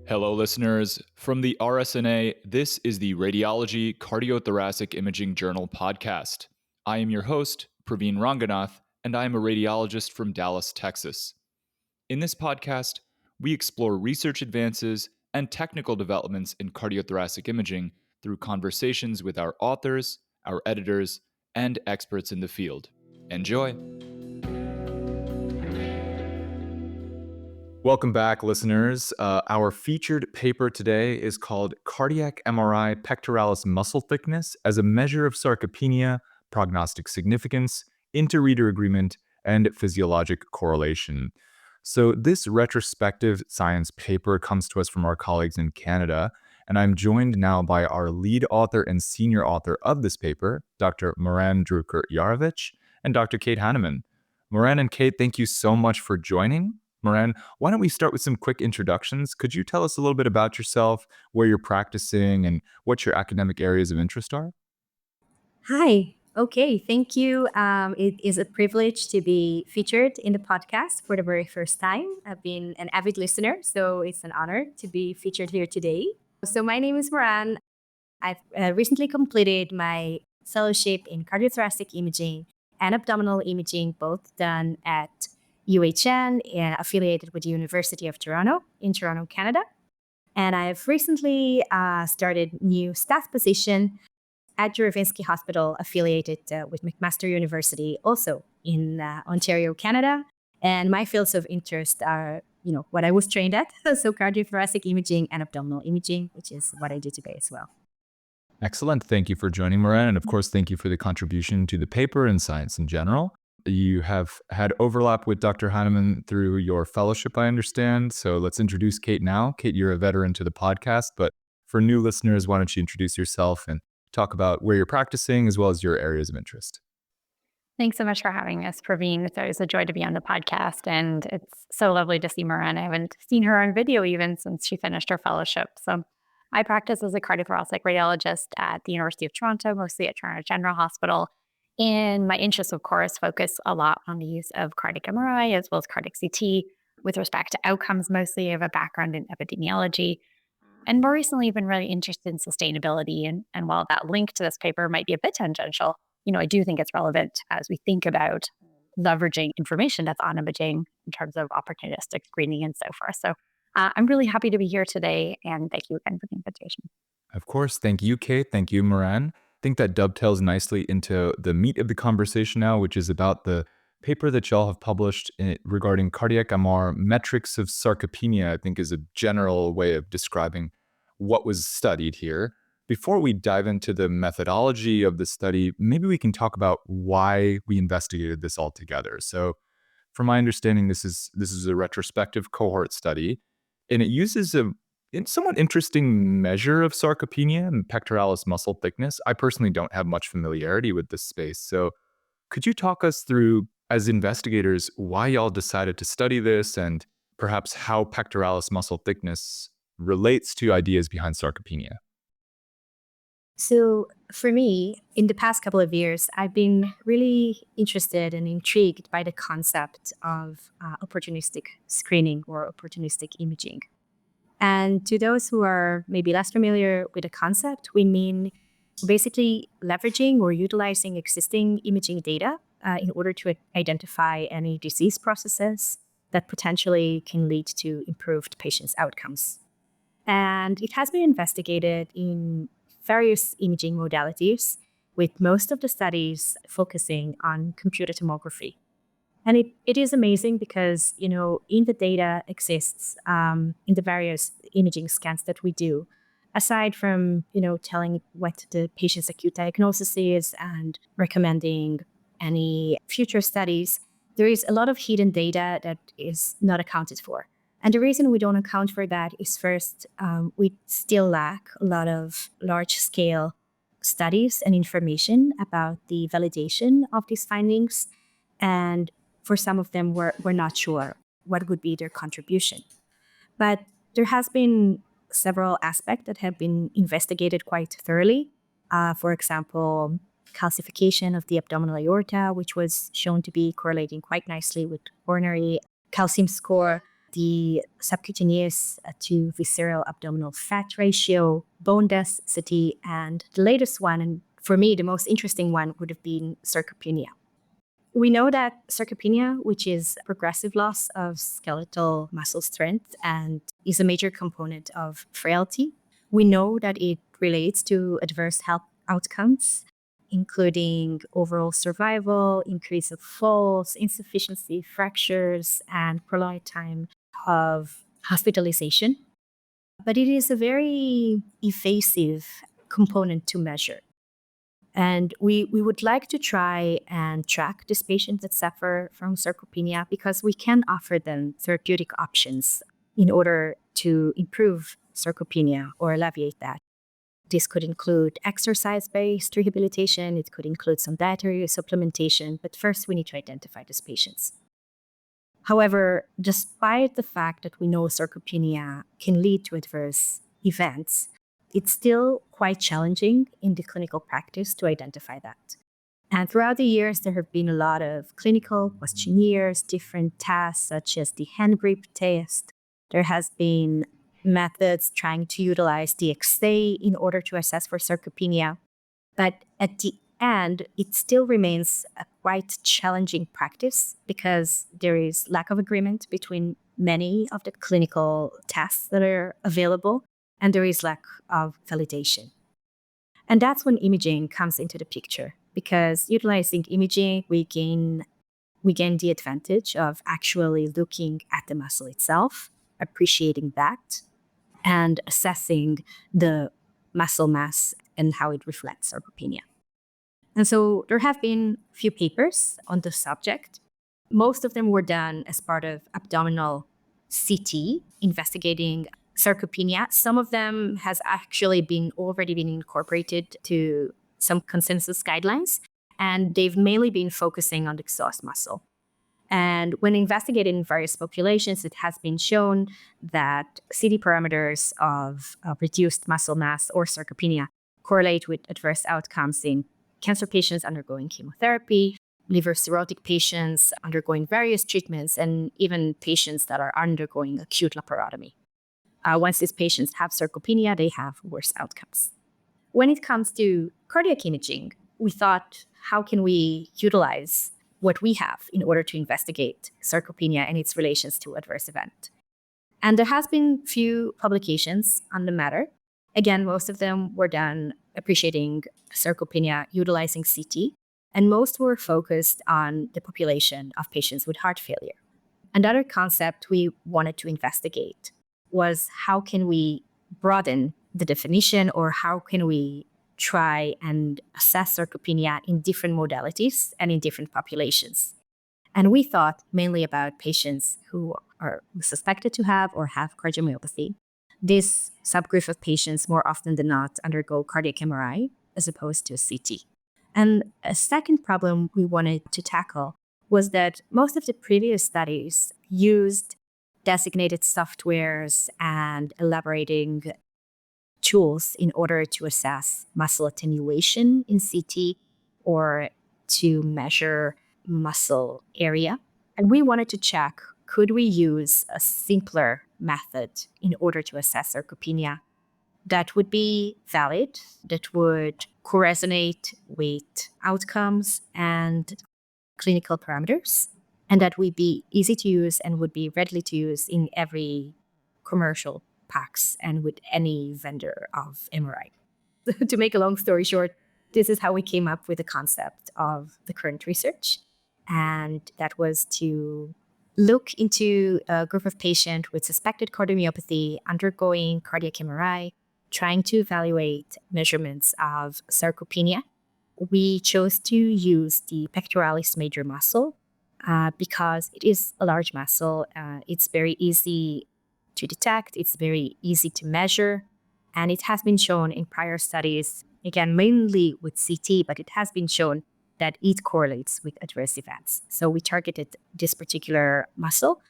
Hello, listeners. From the RSNA, this is the Radiology Cardiothoracic Imaging Journal podcast. I am your host, Praveen Ranganath, and I am a radiologist from Dallas, Texas. In this podcast, we explore research advances and technical developments in cardiothoracic imaging through conversations with our authors, our editors, and experts in the field. Enjoy! Welcome back, listeners. Our featured paper today is called Cardiac MRI Pectoralis Muscle Thickness as a Measure of Sarcopenia, Prognostic Significance, Inter-Reader Agreement, and Physiologic Correlation. So this retrospective science paper comes to us from our colleagues in Canada, and I'm joined now by our lead author and senior author of this paper, Dr. Moran, Drucker, Iarovich, and Dr. Kate Hanneman. Moran and Kate, thank you so much for joining. Moran, why don't we start with some quick introductions? Could you tell us a little bit about yourself, where you're practicing, and what your academic areas of interest are? Hi. Okay. Thank you. It is a privilege to be featured in the podcast for the very first time. I've been an avid listener, so it's an honor to be featured here today. So, my name is Moran. I've recently completed my fellowship in cardiothoracic imaging and abdominal imaging, both done at UHN, affiliated with the University of Toronto in Toronto, Canada. And I've recently started new staff position at Jarovinsky Hospital, affiliated with McMaster University, also in Ontario, Canada. And my fields of interest are, what I was trained at, so cardiothoracic imaging and abdominal imaging, which is what I do today as well. Excellent. Thank you for joining, Moran. And of course, thank you for the contribution to the paper and science in general. You have had overlap with Dr. Hanneman through your fellowship, I understand. So let's introduce Kate now. Kate, you're a veteran to the podcast, but for new listeners, why don't you introduce yourself and talk about where you're practicing as well as your areas of interest? Thanks so much for having us, Praveen. It's always a joy to be on the podcast, and it's so lovely to see Moran. I haven't seen her on video even since she finished her fellowship. So I practice as a cardiothoracic radiologist at the University of Toronto, mostly at Toronto General Hospital. And my interests, of course, focus a lot on the use of cardiac MRI as well as cardiac CT with respect to outcomes. Mostly, I have a background in epidemiology. And more recently, I've been really interested in sustainability. And while that link to this paper might be a bit tangential, I do think it's relevant as we think about leveraging information that's on imaging in terms of opportunistic screening and so forth. So I'm really happy to be here today. And thank you again for the invitation. Of course. Thank you, Kate. Thank you, Moran. I think that dovetails nicely into the meat of the conversation now, which is about the paper that y'all have published regarding cardiac MR metrics of sarcopenia, I think is a general way of describing what was studied here. Before we dive into the methodology of the study, maybe we can talk about why we investigated this all together. So from my understanding, this is a retrospective cohort study, and it uses a somewhat interesting measure of sarcopenia and pectoralis muscle thickness. I personally don't have much familiarity with this space. So could you talk us through, as investigators, why y'all decided to study this and perhaps how pectoralis muscle thickness relates to ideas behind sarcopenia? So, for me, in the past couple of years, I've been really interested and intrigued by the concept of opportunistic screening or opportunistic imaging. And to those who are maybe less familiar with the concept, we mean basically leveraging or utilizing existing imaging data in order to identify any disease processes that potentially can lead to improved patients' outcomes. And it has been investigated in various imaging modalities, with most of the studies focusing on computed tomography. And it is amazing because, in the data exists in the various imaging scans that we do, aside from, telling what the patient's acute diagnosis is and recommending any future studies, there is a lot of hidden data that is not accounted for. And the reason we don't account for that is first, we still lack a lot of large scale studies and information about the validation of these findings. And for some of them, we're not sure what would be their contribution. But there has been several aspects that have been investigated quite thoroughly. For example, calcification of the abdominal aorta, which was shown to be correlating quite nicely with coronary calcium score. the subcutaneous to visceral abdominal fat ratio, bone density, and the latest one, and for me, the most interesting one, would have been sarcopenia. We know that sarcopenia, which is progressive loss of skeletal muscle strength and is a major component of frailty, we know that it relates to adverse health outcomes, including overall survival, increase of falls, insufficiency, fractures, and prolonged time of hospitalization. But it is a very evasive component to measure. And we would like to try and track these patients that suffer from sarcopenia because we can offer them therapeutic options in order to improve sarcopenia or alleviate that. This could include exercise-based rehabilitation. It could include some dietary supplementation. But first, we need to identify these patients. However, despite the fact that we know sarcopenia can lead to adverse events, it's still quite challenging in the clinical practice to identify that. And throughout the years, there have been a lot of clinical questionnaires, different tests, such as the hand grip test. There has been methods trying to utilize the DXA in order to assess for sarcopenia. But at the end, it still remains a quite challenging practice because there is lack of agreement between many of the clinical tests that are available, and there is lack of validation. And that's when imaging comes into the picture, because utilizing imaging, we gain the advantage of actually looking at the muscle itself, appreciating that, and assessing the muscle mass and how it reflects sarcopenia. And so there have been a few papers on the subject. Most of them were done as part of abdominal CT, investigating sarcopenia. Some of them has actually already been incorporated to some consensus guidelines, and they've mainly been focusing on the psoas muscle. And when investigated in various populations, it has been shown that CT parameters of reduced muscle mass or sarcopenia correlate with adverse outcomes in cancer patients undergoing chemotherapy, liver cirrhotic patients undergoing various treatments, and even patients that are undergoing acute laparotomy. Once these patients have sarcopenia, they have worse outcomes. When it comes to cardiac imaging, we thought, how can we utilize what we have in order to investigate sarcopenia and its relations to adverse event? And there has been few publications on the matter. Again, most of them were done appreciating sarcopenia utilizing CT, and most were focused on the population of patients with heart failure. Another concept we wanted to investigate was how can we broaden the definition, or how can we try and assess sarcopenia in different modalities and in different populations. And we thought mainly about patients who are suspected to have or have cardiomyopathy. This subgroup of patients more often than not undergo cardiac MRI as opposed to a CT. And a second problem we wanted to tackle was that most of the previous studies used designated softwares and elaborating tools in order to assess muscle attenuation in CT or to measure muscle area. And we wanted to check, could we use a simpler method in order to assess sarcopenia that would be valid, that would correlate with outcomes and clinical parameters, and that would be easy to use and would be readily to use in every commercial packs and with any vendor of MRI. To make a long story short, this is how we came up with the concept of the current research. And that was to look into a group of patients with suspected cardiomyopathy undergoing cardiac MRI, trying to evaluate measurements of sarcopenia. We chose to use the pectoralis major muscle because it is a large muscle. It's very easy to detect. It's very easy to measure. And it has been shown in prior studies, again, mainly with CT, but it has been shown that it correlates with adverse events. So we targeted this particular muscle,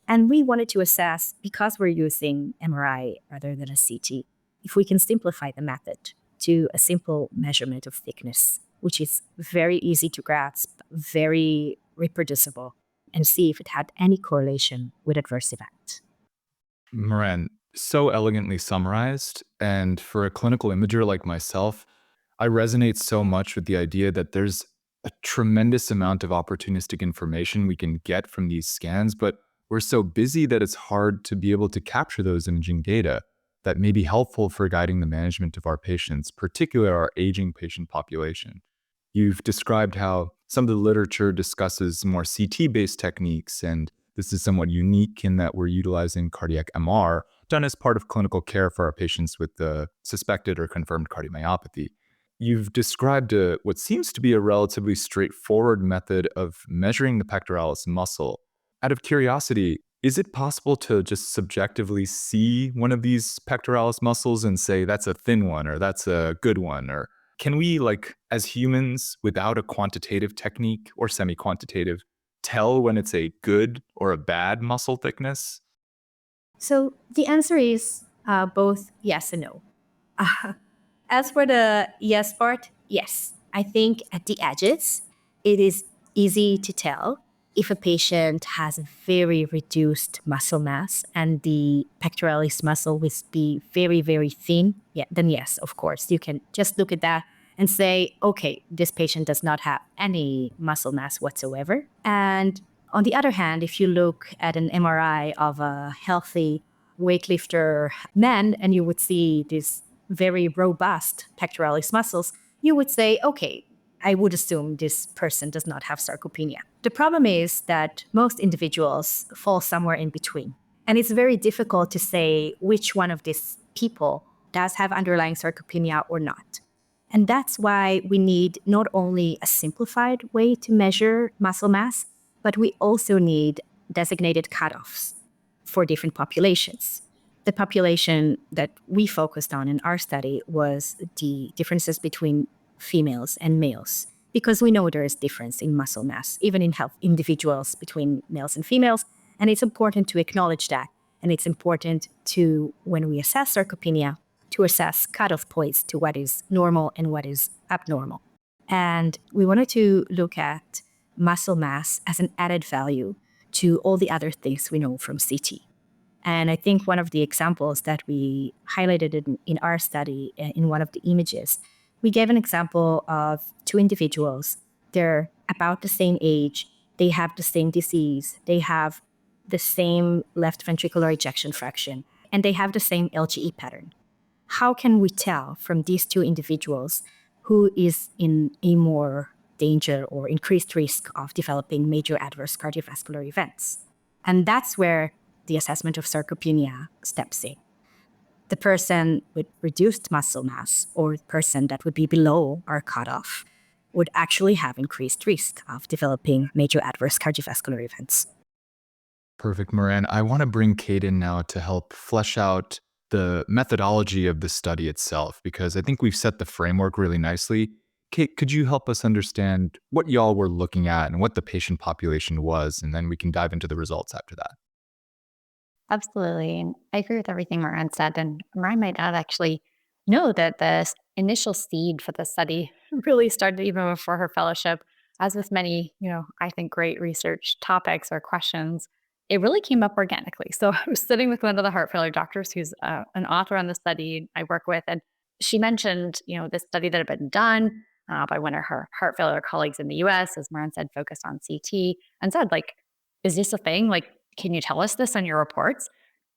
and we wanted to assess, because we're using MRI rather than a CT, if we can simplify the method to a simple measurement of thickness, which is very easy to grasp, very reproducible, and see if it had any correlation with adverse event. Moran, so elegantly summarized. And for a clinical imager like myself, I resonate so much with the idea that there's a tremendous amount of opportunistic information we can get from these scans, but we're so busy that it's hard to be able to capture those imaging data that may be helpful for guiding the management of our patients, particularly our aging patient population. You've described how some of the literature discusses more CT-based techniques, and this is somewhat unique in that we're utilizing cardiac MR done as part of clinical care for our patients with the suspected or confirmed cardiomyopathy. You've described what seems to be a relatively straightforward method of measuring the pectoralis muscle. Out of curiosity, is it possible to just subjectively see one of these pectoralis muscles and say that's a thin one or that's a good one? Or can we, like, as humans, without a quantitative technique or semi-quantitative, tell when it's a good or a bad muscle thickness? So the answer is both yes and no. As for the yes part, yes. I think at the edges, it is easy to tell if a patient has a very reduced muscle mass and the pectoralis muscle will be very, very thin. Yeah, then yes, of course, you can just look at that and say, okay, this patient does not have any muscle mass whatsoever. And on the other hand, if you look at an MRI of a healthy weightlifter man and you would see this very robust pectoralis muscles, you would say, okay, I would assume this person does not have sarcopenia. The problem is that most individuals fall somewhere in between. And it's very difficult to say which one of these people does have underlying sarcopenia or not. And that's why we need not only a simplified way to measure muscle mass, but we also need designated cutoffs for different populations. The population that we focused on in our study was the differences between females and males, because we know there is difference in muscle mass, even in health individuals between males and females. And it's important to acknowledge that. And it's important to, when we assess sarcopenia, to assess cutoff points to what is normal and what is abnormal. And we wanted to look at muscle mass as an added value to all the other things we know from CT. And I think one of the examples that we highlighted in our study, in one of the images, we gave an example of two individuals. They're about the same age. They have the same disease. They have the same left ventricular ejection fraction, and they have the same LGE pattern. How can we tell from these two individuals who is in a more danger or increased risk of developing major adverse cardiovascular events? And that's where the assessment of sarcopenia steps in. The person with reduced muscle mass or the person that would be below our cutoff would actually have increased risk of developing major adverse cardiovascular events. Perfect, Moran. I want to bring Kate in now to help flesh out the methodology of the study itself, because I think we've set the framework really nicely. Kate, could you help us understand what y'all were looking at and what the patient population was, and then we can dive into the results after that? Absolutely. And I agree with everything Moran said. And Moran might not actually know that the initial seed for the study really started even before her fellowship. As with many, I think great research topics or questions, it really came up organically. So I was sitting with one of the heart failure doctors who's an author on the study I work with. And she mentioned, this study that had been done by one of her heart failure colleagues in the US, as Moran said, focused on CT, and said, like, is this a thing? Like, can you tell us this in your reports?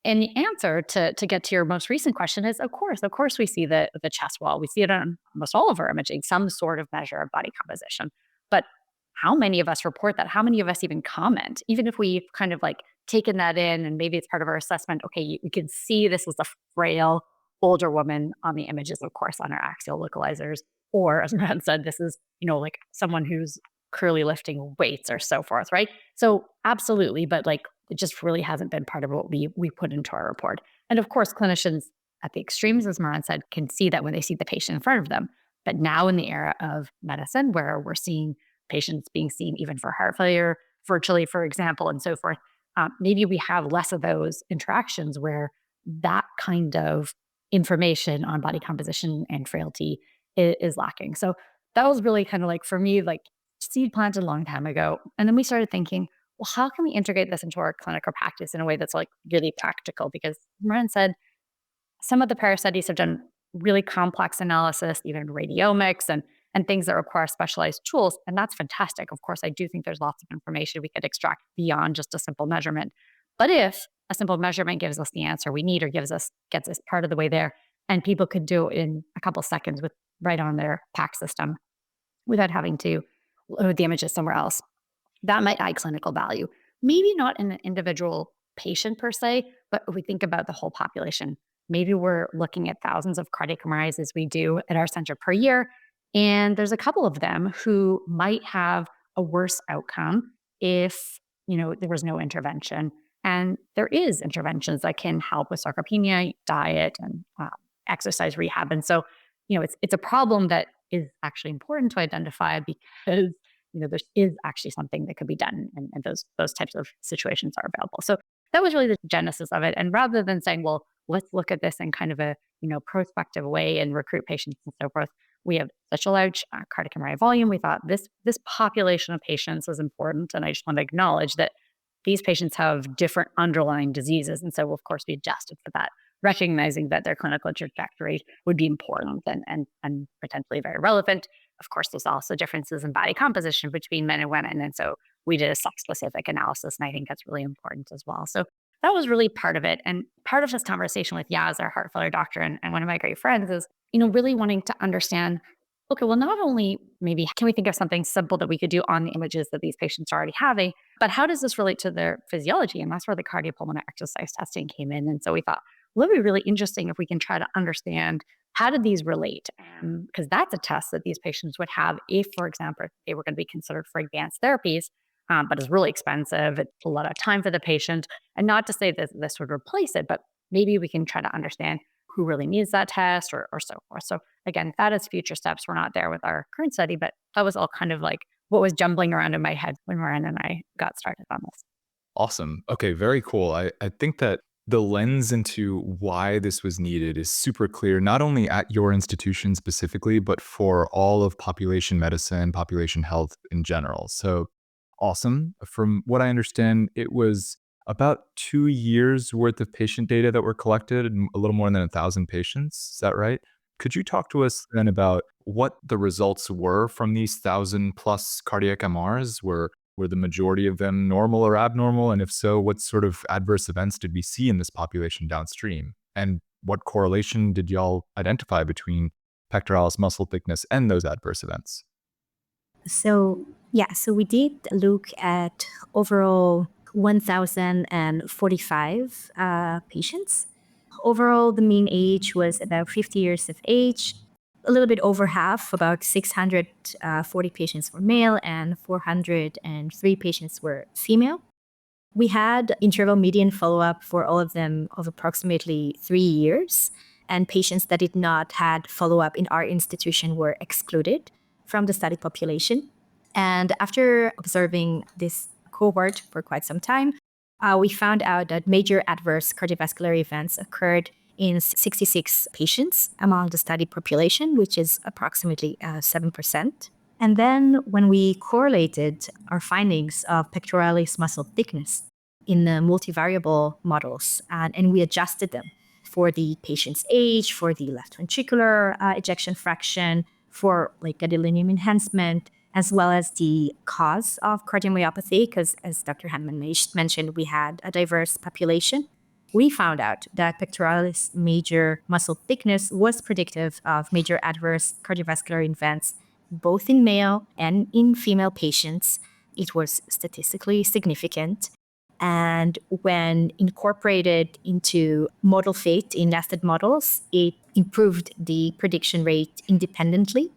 And the answer to get to your most recent question is, of course, we see the chest wall. We see it on almost all of our imaging, some sort of measure of body composition. But how many of us report that? How many of us even comment? Even if we've kind of like taken that in and maybe it's part of our assessment, okay, we can see this is a frail older woman on the images, of course, on our axial localizers. Or as Matt said, this is, like someone who's clearly lifting weights or so forth, right? So absolutely, but like it just really hasn't been part of what we put into our report. And of course, clinicians at the extremes, as Moran said, can see that when they see the patient in front of them. But now in the era of medicine, where we're seeing patients being seen even for heart failure virtually, for example, and so forth, maybe we have less of those interactions where that kind of information on body composition and frailty is lacking. So that was really kind of like, for me, like seed planted a long time ago. And then we started thinking, well, how can we integrate this into our clinical practice in a way that's like really practical? Because Moran said some of the pair studies have done really complex analysis, even radiomics and things that require specialized tools. And that's fantastic. Of course, I do think there's lots of information we could extract beyond just a simple measurement. But if a simple measurement gives us the answer we need or gets us part of the way there, and people could do it in a couple seconds with right on their PAC system without having to load the images somewhere else, that might add clinical value. Maybe not in an individual patient per se, but if we think about the whole population, maybe we're looking at thousands of cardiac MRIs as we do at our center per year. And there's a couple of them who might have a worse outcome if, there was no intervention. And there is interventions that can help with sarcopenia, diet, and exercise rehab. And so, it's a problem that is actually important to identify because there is actually something that could be done, and those types of situations are available. So that was really the genesis of it. And rather than saying, well, let's look at this in kind of a prospective way and recruit patients and so forth, we have such a large cardiac MRI volume. We thought this population of patients was important, and I just want to acknowledge that these patients have different underlying diseases, and so of course we adjusted for that, recognizing that their clinical trajectory would be important and potentially very relevant. Of course, there's also differences in body composition between men and women. And so we did a sex-specific analysis, and I think that's really important as well. So that was really part of it. And part of this conversation with Yaz, our heart failure doctor, and one of my great friends is, really wanting to understand, okay, well, not only maybe can we think of something simple that we could do on the images that these patients are already having, but how does this relate to their physiology? And that's where the cardiopulmonary exercise testing came in. And so we thought, well, it'd be really interesting if we can try to understand how did these relate? Because that's a test that these patients would have if, for example, they were going to be considered for advanced therapies, but it's really expensive. It's a lot of time for the patient. And not to say that this would replace it, but maybe we can try to understand who really needs that test or so forth. So again, that is future steps. We're not there with our current study, but that was all kind of like what was jumbling around in my head when Moran and I got started on this. Awesome. Okay, very cool. I think that the lens into why this was needed is super clear, not only at your institution specifically, but for all of population medicine, population health in general. So awesome. From what I understand, it was about 2 years worth of patient data that were collected and a little more than 1,000 patients. Is that right? Could you talk to us then about what the results were from these 1,000 plus cardiac MRs? Were the majority of them normal or abnormal? And if so, what sort of adverse events did we see in this population downstream? And what correlation did y'all identify between pectoralis muscle thickness and those adverse events? So, yeah, so we did look at overall 1,045 patients. Overall, the mean age was about 50 years of age. A little bit over half, about 640 patients were male and 403 patients were female. We had interval median follow-up for all of them of approximately 3 years, and patients that did not had follow-up in our institution were excluded from the study population. And after observing this cohort for quite some time, we found out that major adverse cardiovascular events occurred in 66 patients among the study population, which is approximately 7%. And then when we correlated our findings of pectoralis muscle thickness in the multivariable models, and we adjusted them for the patient's age, for the left ventricular ejection fraction, for like gadolinium enhancement, as well as the cause of cardiomyopathy, because as Dr. Hanneman mentioned, we had a diverse population. We found out that pectoralis major muscle thickness was predictive of major adverse cardiovascular events, both in male and in female patients. It was statistically significant. And when incorporated into model fit in nested models, it improved the prediction rate independently,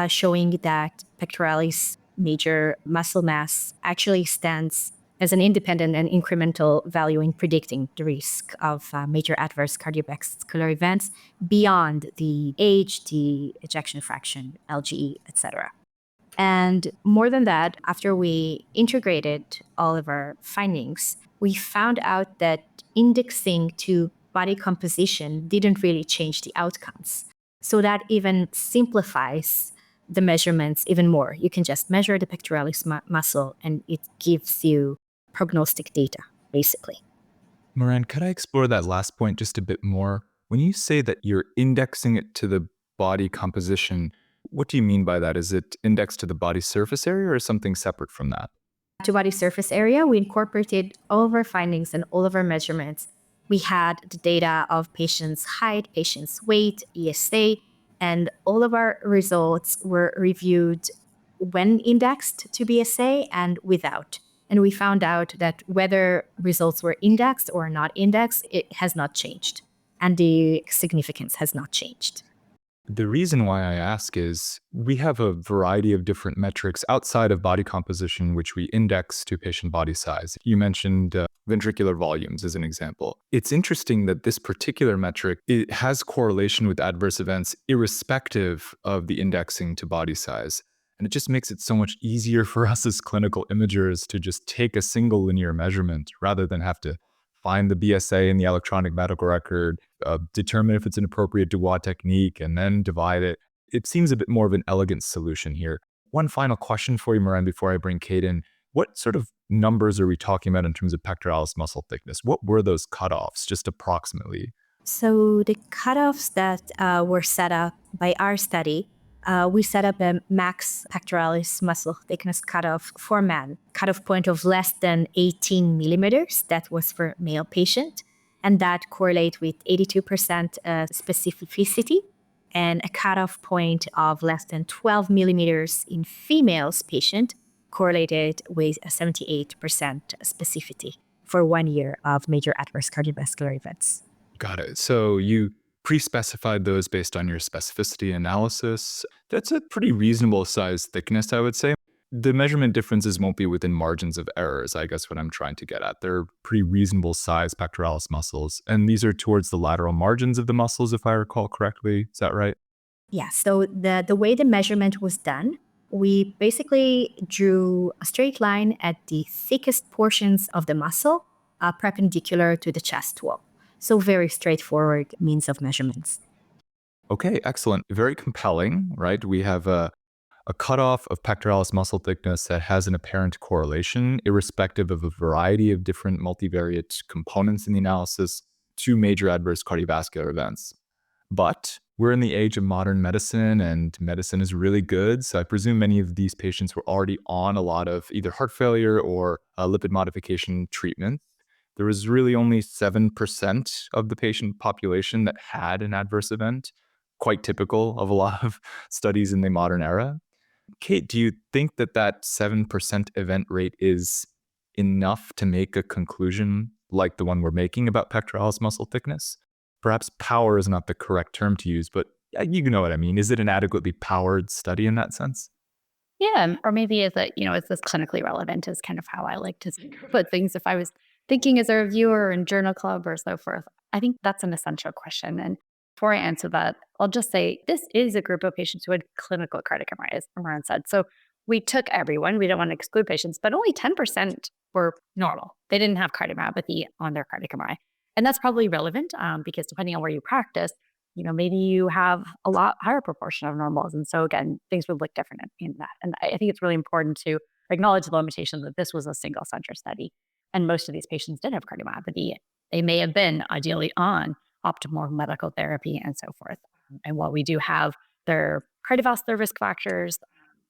showing that pectoralis major muscle mass actually stands as an independent and incremental value in predicting the risk of major adverse cardiovascular events beyond the age, the ejection fraction, LGE, etc. And more than that, after we integrated all of our findings, we found out that indexing to body composition didn't really change the outcomes. So that even simplifies the measurements even more. You can just measure the pectoralis muscle and it gives you prognostic data, basically. Moran, could I explore that last point just a bit more? When you say that you're indexing it to the body composition, what do you mean by that? Is it indexed to the body surface area or something separate from that? To body surface area, we incorporated all of our findings and all of our measurements. We had the data of patients' height, patients' weight, ESA, and all of our results were reviewed when indexed to BSA and without. And we found out that whether results were indexed or not indexed, it has not changed. And the significance has not changed. The reason why I ask is we have a variety of different metrics outside of body composition, which we index to patient body size. You mentioned ventricular volumes as an example. It's interesting that this particular metric, it has correlation with adverse events irrespective of the indexing to body size. And it just makes it so much easier for us as clinical imagers to just take a single linear measurement rather than have to find the BSA in the electronic medical record, determine if it's an appropriate Dubois technique, and then divide it. It seems a bit more of an elegant solution here. One final question for you, Moran, before I bring Kate in. What sort of numbers are we talking about in terms of pectoralis muscle thickness? What were those cutoffs, just approximately? So the cutoffs that were set up by our study, we set up a max pectoralis muscle thickness cutoff for men, cutoff point of less than 18 millimeters. That was for male patient. And that correlate with 82% specificity and a cutoff point of less than 12 millimeters in females patient correlated with a 78% specificity for 1 year of major adverse cardiovascular events. Got it. So you pre-specified those based on your specificity analysis. That's a pretty reasonable size thickness, I would say. The measurement differences won't be within margins of errors, I guess what I'm trying to get at. They're pretty reasonable size pectoralis muscles. And these are towards the lateral margins of the muscles, if I recall correctly. Is that right? Yeah, so the way the measurement was done, we basically drew a straight line at the thickest portions of the muscle, perpendicular to the chest wall. So very straightforward means of measurements. Okay, excellent. Very compelling, right? We have a cutoff of pectoralis muscle thickness that has an apparent correlation, irrespective of a variety of different multivariate components in the analysis, to major adverse cardiovascular events. But we're in the age of modern medicine, and medicine is really good. So I presume many of these patients were already on a lot of either heart failure or lipid modification treatment. There was really only 7% of the patient population that had an adverse event, quite typical of a lot of studies in the modern era. Kate, do you think that that 7% event rate is enough to make a conclusion like the one we're making about pectoralis muscle thickness? Perhaps power is not the correct term to use, but you know what I mean. Is it an adequately powered study in that sense? Yeah, or maybe is it, is this clinically relevant is kind of how I like to put things. If I was thinking as a reviewer in journal club or so forth, I think that's an essential question. And before I answer that, I'll just say this is a group of patients who had clinical cardiac MRI, as Moran said. So we took everyone. We don't want to exclude patients, but only 10% were normal. They didn't have cardiomyopathy on their cardiac MRI. And that's probably relevant because depending on where you practice, maybe you have a lot higher proportion of normals. And so again, things would look different in that. And I think it's really important to acknowledge the limitation that this was a single center study. And most of these patients did have cardiomyopathy. They may have been ideally on optimal medical therapy and so forth. And while we do have their cardiovascular risk factors,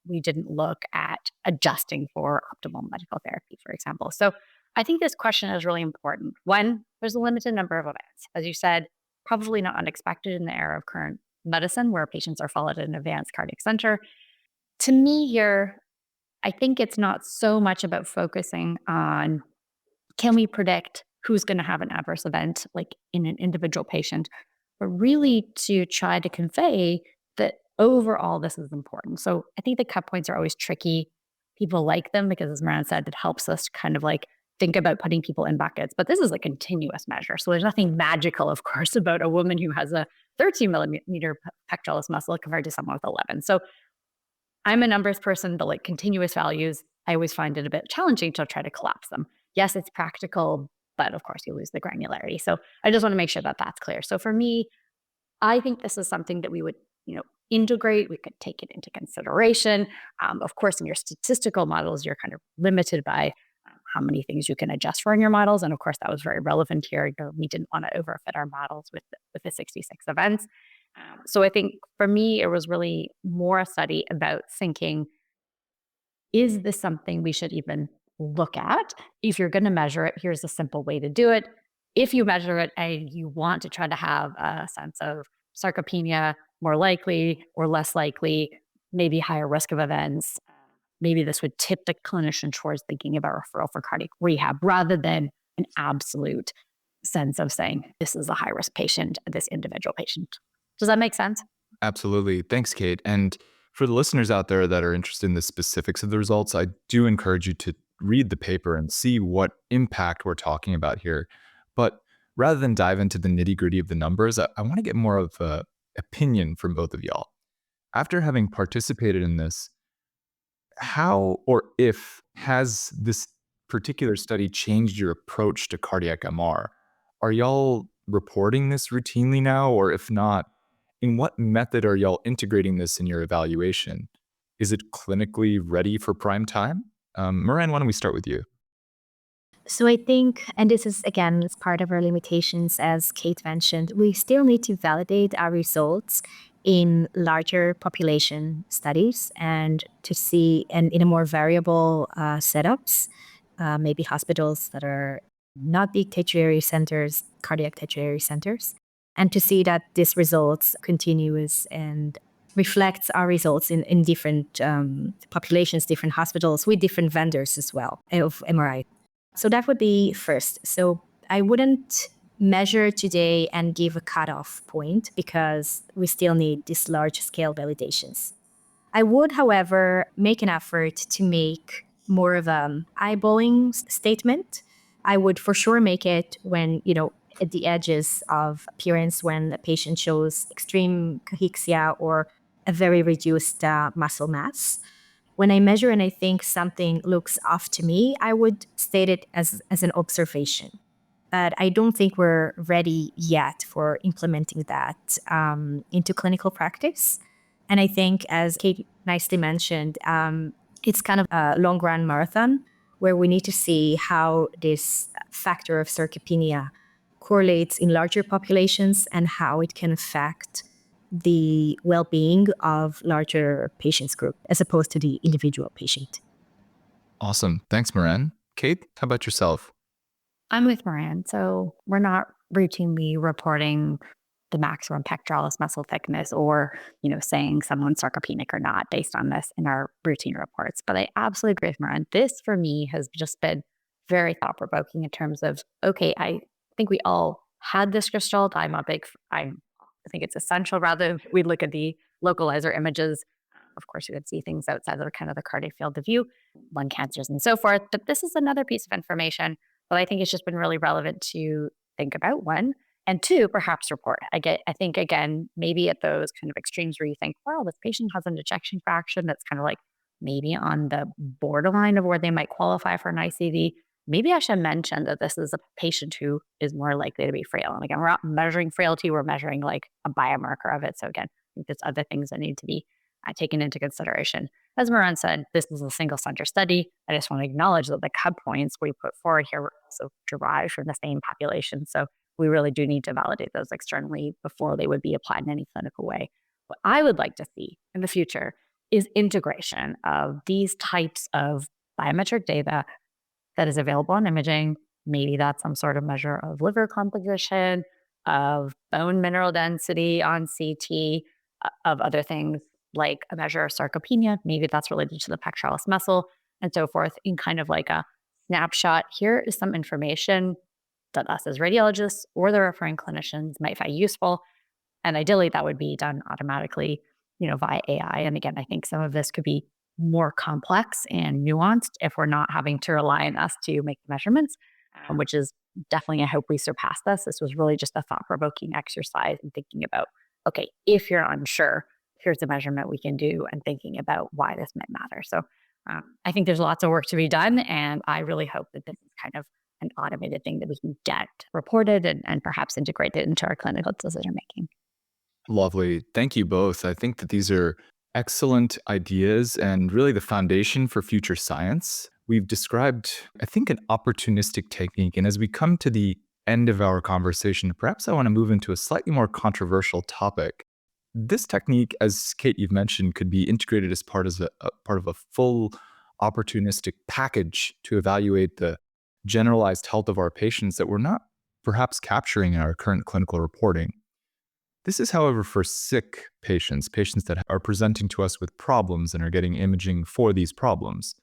we didn't look at adjusting for optimal medical therapy, for example. So I think this question is really important. One, there's a limited number of events. As you said, probably not unexpected in the era of current medicine where patients are followed at an advanced cardiac center. To me here, I think it's not so much about focusing on can we predict who's going to have an adverse event like in an individual patient, but really to try to convey that overall this is important. So I think the cut points are always tricky. People like them because, as Moran said, it helps us kind of like think about putting people in buckets. But this is a continuous measure. So there's nothing magical, of course, about a woman who has a 13 millimeter pectoralis muscle compared to someone with 11. So I'm a numbers person, but like continuous values, I always find it a bit challenging to try to collapse them. Yes, it's practical, but of course you lose the granularity. So I just want to make sure that that's clear. So for me, I think this is something that we would, integrate. We could take it into consideration. Of course, in your statistical models, you're kind of limited by how many things you can adjust for in your models. And of course, that was very relevant here. We didn't want to overfit our models with the 66 events. So I think for me, it was really more a study about thinking, is this something we should even look at? If you're going to measure it, here's a simple way to do it. If you measure it and you want to try to have a sense of sarcopenia, more likely or less likely, maybe higher risk of events, maybe this would tip the clinician towards thinking about referral for cardiac rehab rather than an absolute sense of saying, this is a high risk patient, this individual patient. Does that make sense? Absolutely. Thanks, Kate. And for the listeners out there that are interested in the specifics of the results, I do encourage you to read the paper and see what impact we're talking about here. But rather than dive into the nitty-gritty of the numbers, I want to get more of an opinion from both of y'all. After having participated in this, how or if has this particular study changed your approach to cardiac MR? Are y'all reporting this routinely now? Or if not, in what method are y'all integrating this in your evaluation? Is it clinically ready for prime time? Moran, why don't we start with you? So I think, and this is again, it's part of our limitations, as Kate mentioned, we still need to validate our results in larger population studies and to see, and in a more variable setups, maybe hospitals that are not big tertiary centers, cardiac tertiary centers, and to see that this results continuous and reflects our results in different populations, different hospitals with different vendors as well of MRI. So that would be first. So I wouldn't measure today and give a cutoff point because we still need these large scale validations. I would, however, make an effort to make more of an eyeballing statement. I would for sure make it when, at the edges of appearance, when a patient shows extreme cachexia or a very reduced muscle mass. When I measure and I think something looks off to me, I would state it as an observation. But I don't think we're ready yet for implementing that into clinical practice. And I think, as Kate nicely mentioned, it's kind of a long run marathon where we need to see how this factor of sarcopenia correlates in larger populations and how it can affect the well-being of larger patients group as opposed to the individual patient. Awesome. Thanks, Moran. Kate, how about yourself? I'm with Moran. So we're not routinely reporting the maximum pectoralis muscle thickness or, saying someone's sarcopenic or not based on this in our routine reports. But I absolutely agree with Moran. This for me has just been very thought provoking in terms of, okay, I think we all had this gestalt. I think it's essential rather we look at the localizer images. Of course, you would see things outside of the kind of the cardiac field of view, lung cancers and so forth. But this is another piece of information that I think it's just been really relevant to think about, one, and two, perhaps report. I think, again, maybe at those kind of extremes where you think, well, this patient has an ejection fraction that's kind of like maybe on the borderline of where they might qualify for an ICD. Maybe I should mention that this is a patient who is more likely to be frail. And again, we're not measuring frailty, we're measuring like a biomarker of it. So again, I think there's other things that need to be taken into consideration. As Moran said, this is a single center study. I just want to acknowledge that the cut points we put forward here were also derived from the same population. So we really do need to validate those externally before they would be applied in any clinical way. What I would like to see in the future is integration of these types of biometric data that is available on imaging. Maybe that's some sort of measure of liver composition, of bone mineral density on CT, of other things like a measure of sarcopenia. Maybe that's related to the pectoralis muscle and so forth, in kind of like a snapshot. Here is some information that us as radiologists or the referring clinicians might find useful. And ideally, that would be done automatically, via AI. And again, I think some of this could be more complex and nuanced if we're not having to rely on us to make the measurements, which is definitely, I hope we surpass this. This was really just a thought-provoking exercise in thinking about, okay, if you're unsure, here's a measurement we can do and thinking about why this might matter. So I think there's lots of work to be done. And I really hope that this is kind of an automated thing that we can get reported and perhaps integrated into our clinical decision making. Lovely. Thank you both. I think that these are excellent ideas and really the foundation for future science. we've described, I think, an opportunistic technique. And as we come to the end of our conversation, perhaps I want to move into a slightly more controversial topic. This technique, as Kate, you've mentioned, could be integrated as part of a full opportunistic package to evaluate the generalized health of our patients that we're not perhaps capturing in our current clinical reporting. This is, however, for sick patients, patients that are presenting to us with problems and are getting imaging for these problems.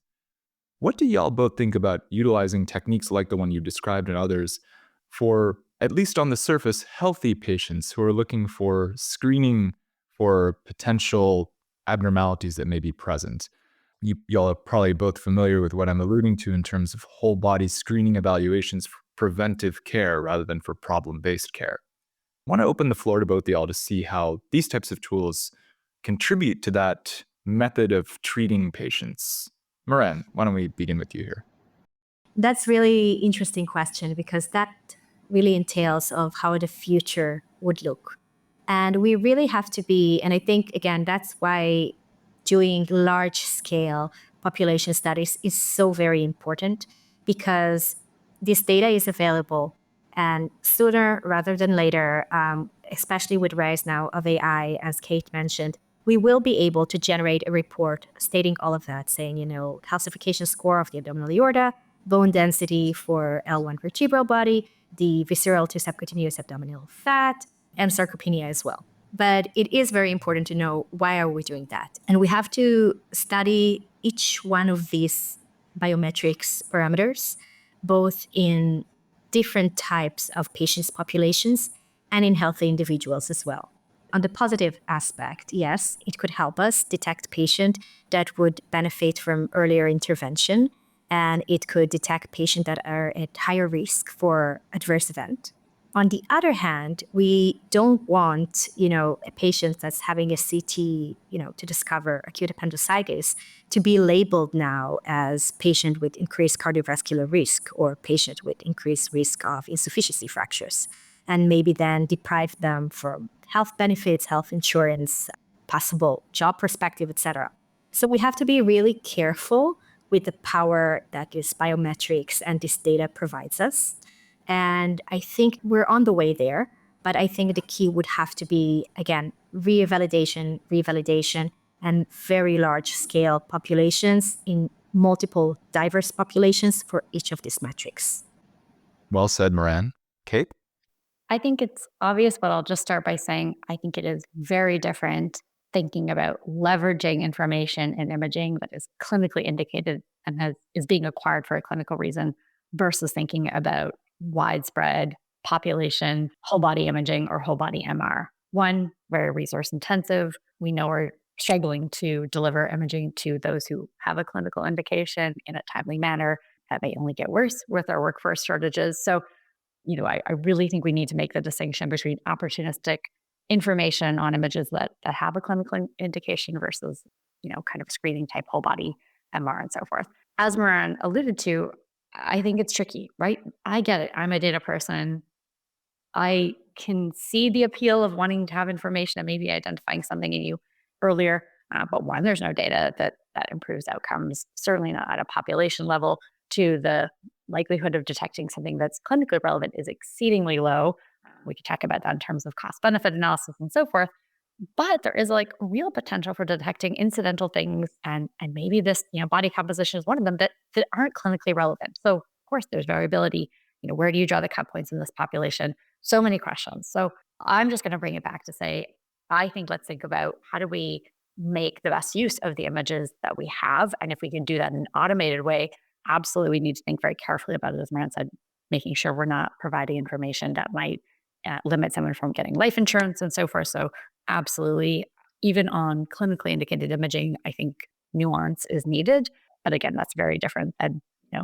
What do y'all both think about utilizing techniques like the one you described and others for, at least on the surface, healthy patients who are looking for screening for potential abnormalities that may be present? Y'all are probably both familiar with what I'm alluding to in terms of whole body screening evaluations for preventive care rather than for problem-based care. I want to open the floor to both of y'all to see how these types of tools contribute to that method of treating patients. Moran, why don't we begin with you here? That's really interesting question because that really entails of how the future would look. And we really have to be, and I think, again, that's why doing large scale population studies is so very important, because this data is available, and sooner rather than later, especially with rise now of AI, as Kate mentioned, we will be able to generate a report stating all of that, saying, calcification score of the abdominal aorta, bone density for L1 vertebral body, the visceral to subcutaneous abdominal fat, and sarcopenia as well. But it is very important to know why are we doing that. And we have to study each one of these biometrics parameters, both in different types of patients' populations and in healthy individuals as well. On the positive aspect, yes, it could help us detect patients that would benefit from earlier intervention, and it could detect patients that are at higher risk for adverse event. On the other hand, we don't want, a patient that's having a CT, to discover acute appendicitis to be labeled now as patient with increased cardiovascular risk or patient with increased risk of insufficiency fractures, and maybe then deprive them from health benefits, health insurance, possible job perspective, etc. So we have to be really careful with the power that this biometrics and this data provides us. And I think we're on the way there. But I think the key would have to be, again, revalidation, and very large scale populations in multiple diverse populations for each of these metrics. Well said, Moran. Kate? I think it's obvious, but I'll just start by saying I think it is very different thinking about leveraging information and imaging that is clinically indicated and is being acquired for a clinical reason versus thinking about widespread population, whole body imaging or whole body MR. One, very resource intensive. We know we're struggling to deliver imaging to those who have a clinical indication in a timely manner. That may only get worse with our workforce shortages. So, I really think we need to make the distinction between opportunistic information on images that have a clinical indication versus, kind of screening type whole body MR and so forth. As Moran alluded to, I think it's tricky, right? I get it. I'm a data person. I can see the appeal of wanting to have information and maybe identifying something in you earlier. But one, there's no data that improves outcomes, certainly not at a population level. Two, the likelihood of detecting something that's clinically relevant is exceedingly low. We could talk about that in terms of cost benefit analysis and so forth. But there is real potential for detecting incidental things, and maybe this body composition is one of them that aren't clinically relevant. So of course there's variability. Where do you draw the cut points in this population? So many questions. So I'm just going to bring it back to say, I think let's think about how do we make the best use of the images that we have, and if we can do that in an automated way, absolutely we need to think very carefully about it, as Moran said, making sure we're not providing information that might limit someone from getting life insurance and so forth. So absolutely, even on clinically indicated imaging, I think nuance is needed. But again, that's very different than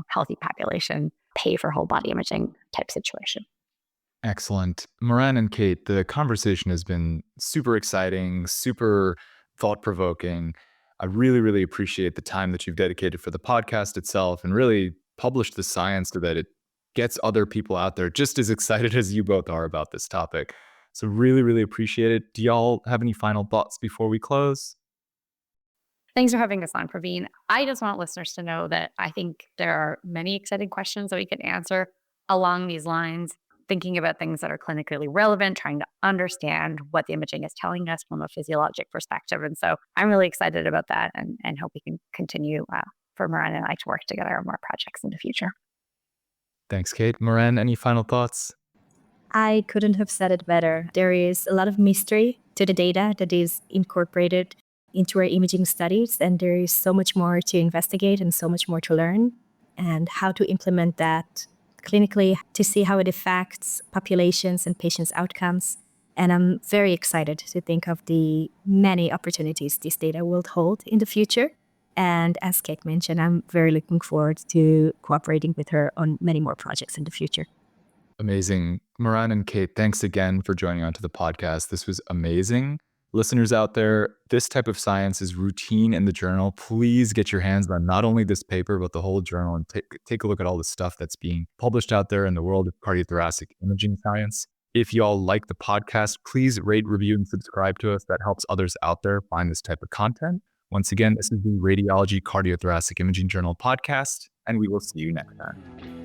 healthy population pay for whole body imaging type situation. Excellent. Moran and Kate, the conversation has been super exciting, super thought-provoking. I really, really appreciate the time that you've dedicated for the podcast itself and really published the science so that it gets other people out there just as excited as you both are about this topic. So really, really appreciate it. Do y'all have any final thoughts before we close? Thanks for having us on, Praveen. I just want listeners to know that I think there are many exciting questions that we could answer along these lines, thinking about things that are clinically relevant, trying to understand what the imaging is telling us from a physiologic perspective. And so I'm really excited about that and hope we can continue for Moran and I to work together on more projects in the future. Thanks, Kate. Moran, any final thoughts? I couldn't have said it better. There is a lot of mystery to the data that is incorporated into our imaging studies, and there is so much more to investigate and so much more to learn, and how to implement that clinically to see how it affects populations and patients' outcomes. And I'm very excited to think of the many opportunities this data will hold in the future. And as Kate mentioned, I'm very looking forward to cooperating with her on many more projects in the future. Amazing. Moran and Kate, thanks again for joining onto the podcast. This was amazing. Listeners out there, this type of science is routine in the journal. Please get your hands on not only this paper, but the whole journal, and take a look at all the stuff that's being published out there in the world of cardiothoracic imaging science. If y'all like the podcast, please rate, review, and subscribe to us. That helps others out there find this type of content. Once again, this is the Radiology Cardiothoracic Imaging Journal podcast, and we will see you next time.